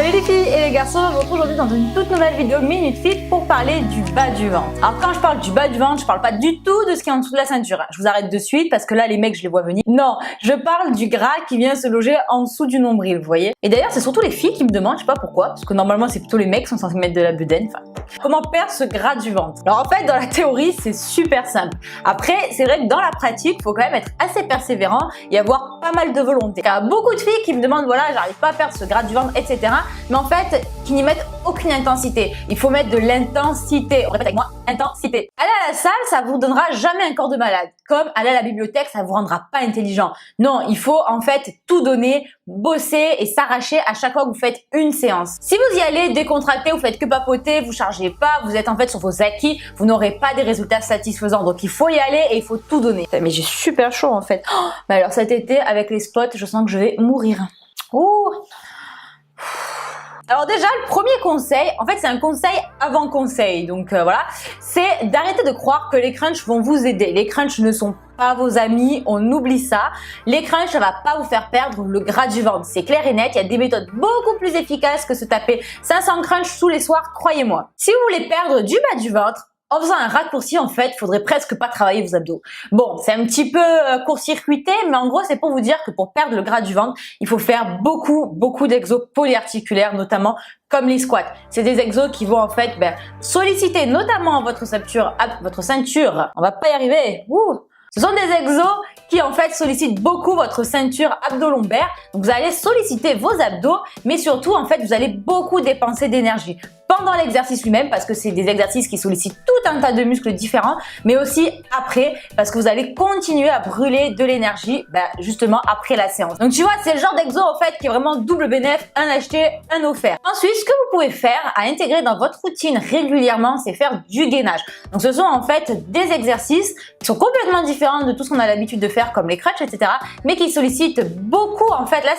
Salut les filles et les garçons, on se retrouve aujourd'hui dans une toute nouvelle vidéo Minute Fit pour parler du bas du ventre. Alors quand je parle du bas du ventre, je parle pas du tout de ce qui est en dessous de la ceinture. Je vous arrête de suite parce que là les mecs je les vois venir. Non, je parle du gras qui vient se loger en dessous du nombril, vous voyez. Et d'ailleurs c'est surtout les filles qui me demandent, je sais pas pourquoi, parce que normalement c'est plutôt les mecs qui sont censés mettre de la bedaine. Enfin, comment perdre ce gras du ventre? Alors en fait dans la théorie c'est super simple. Après c'est vrai que dans la pratique il faut quand même être assez persévérant et avoir pas mal de volonté. Il y a beaucoup de filles qui me demandent voilà j'arrive pas à perdre ce gras du ventre etc. Mais en fait qui n'y mettent aucune intensité. Il faut mettre de l'intensité. Répète avec moi, intensité. Aller à la salle, ça vous donnera jamais un corps de malade. Comme aller à la bibliothèque, ça vous rendra pas intelligent. Non, il faut en fait tout donner, bosser et s'arracher à chaque fois que vous faites une séance. Si vous y allez décontracté, vous faites que papoter, vous chargez pas, vous êtes en fait sur vos acquis, vous n'aurez pas des résultats satisfaisants. Donc il faut y aller et il faut tout donner. Mais j'ai super chaud en fait. Oh, mais alors cet été avec les spots, je sens que je vais mourir. Ouh. Alors déjà, le premier conseil, en fait c'est un conseil avant conseil, donc voilà, c'est d'arrêter de croire que les crunchs vont vous aider. Les crunchs ne sont pas vos amis, on oublie ça. Les crunchs, ça va pas vous faire perdre le gras du ventre, c'est clair et net, il y a des méthodes beaucoup plus efficaces que se taper 500 crunchs tous les soirs, croyez-moi. Si vous voulez perdre du bas du ventre, en faisant un raccourci, en fait, faudrait presque pas travailler vos abdos. Bon, c'est un petit peu court-circuité, mais en gros, c'est pour vous dire que pour perdre le gras du ventre, il faut faire beaucoup d'exos polyarticulaires, notamment comme les squats. C'est des exos qui vont en fait solliciter notamment votre ceinture, on va pas y arriver, Ce sont des exos qui en fait sollicitent beaucoup votre ceinture abdo-lombaire. Donc vous allez solliciter vos abdos, mais surtout en fait vous allez beaucoup dépenser d'énergie pendant l'exercice lui-même parce que c'est des exercices qui sollicitent tout un tas de muscles différents, mais aussi après parce que vous allez continuer à brûler de l'énergie justement après la séance. Donc tu vois, c'est le genre d'exo en fait qui est vraiment double bénéf, un acheté, un offert. Ensuite, ce que vous pouvez faire à intégrer dans votre routine régulièrement, c'est faire du gainage. Donc ce sont en fait des exercices qui sont complètement différents de tout ce qu'on a l'habitude de faire comme les crunchs, etc. mais qui sollicitent beaucoup en fait la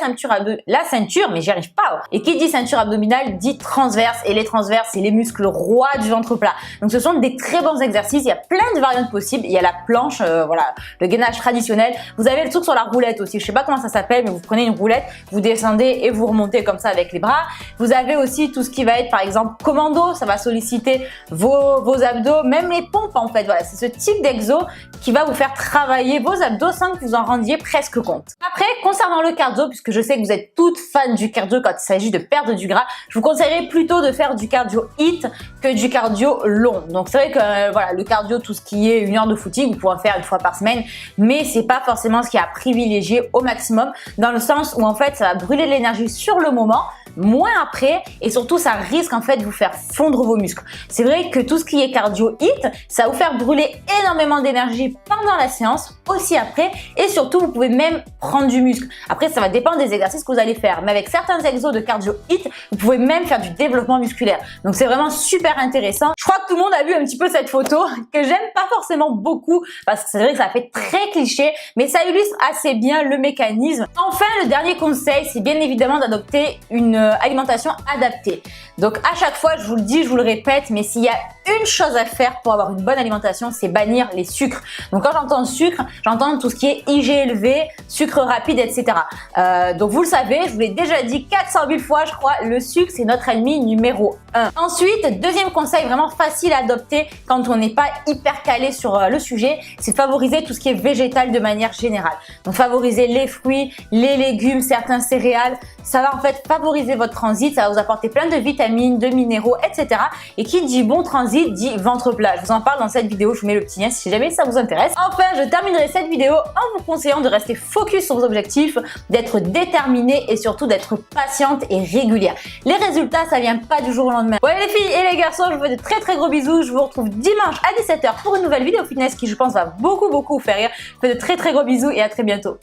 ceinture, mais j'y arrive pas. Et qui dit ceinture abdominale dit transverse, et les transverses c'est les muscles rois du ventre plat. Donc ce sont des très bons exercices, il y a plein de variantes possibles. Il y a la planche, voilà, le gainage traditionnel. Vous avez le truc sur la roulette aussi, je sais pas comment ça s'appelle, mais vous prenez une roulette, vous descendez et vous remontez comme ça avec les bras. Vous avez aussi tout ce qui va être par exemple commando, ça va solliciter vos abdos, même les pompes en fait. Voilà, c'est ce type d'exo qui va vous faire travailler vos abdos sans que vous en rendiez presque compte. Après, concernant le cardio, puisque je sais que vous êtes toutes fans du cardio quand il s'agit de perdre du gras, je vous conseillerais plutôt de faire du cardio HIIT que du cardio long. Donc c'est vrai que voilà, le cardio, tout ce qui est 1 heure de footing, vous pouvez en faire 1 fois par semaine, mais c'est pas forcément ce qui est à privilégier au maximum, dans le sens où en fait ça va brûler de l'énergie sur le moment, moins après, et surtout ça risque en fait de vous faire fondre vos muscles. C'est vrai que tout ce qui est cardio HIIT, ça va vous faire brûler énormément d'énergie pendant la séance, aussi après, et surtout vous pouvez même prendre du muscle. Après ça va dépendre des exercices que vous allez faire, mais avec certains exos de cardio HIIT, vous pouvez même faire du développement musculaire. Donc c'est vraiment super intéressant. Je crois que tout le monde a vu un petit peu cette photo que j'aime pas forcément beaucoup parce que c'est vrai que ça fait très cliché, mais ça illustre assez bien le mécanisme. Enfin, le dernier conseil, c'est bien évidemment d'adopter une alimentation adaptée. Donc à chaque fois, je vous le dis, je vous le répète, mais s'il y a une chose à faire pour avoir une bonne alimentation, c'est bannir les sucres. Donc quand j'entends sucre, j'entends tout ce qui est IG élevé, sucre rapide, etc. Donc vous le savez, je vous l'ai déjà dit 400 000 fois, je crois, le sucre c'est notre ennemi numéro 1. Ensuite, deuxième conseil vraiment facile à adopter quand on n'est pas hyper calé sur le sujet, c'est de favoriser tout ce qui est végétal de manière générale. Donc favoriser les fruits, les légumes, certains céréales, ça va en fait favoriser votre transit, ça va vous apporter plein de vitamines, de minéraux, etc. Et qui dit bon transit dit ventre plat. Je vous en parle dans cette vidéo, je vous mets le petit lien si jamais ça vous intéresse. Enfin, je terminerai cette vidéo en vous conseillant de rester focus sur vos objectifs, d'être déterminé et surtout d'être patiente et régulière. Les résultats, ça vient pas du jour au lendemain. Ouais les filles et les garçons, je vous fais de très gros bisous. Je vous retrouve dimanche à 17 h pour une nouvelle vidéo fitness qui je pense va beaucoup vous faire rire. Je vous fais de très gros bisous et à très bientôt.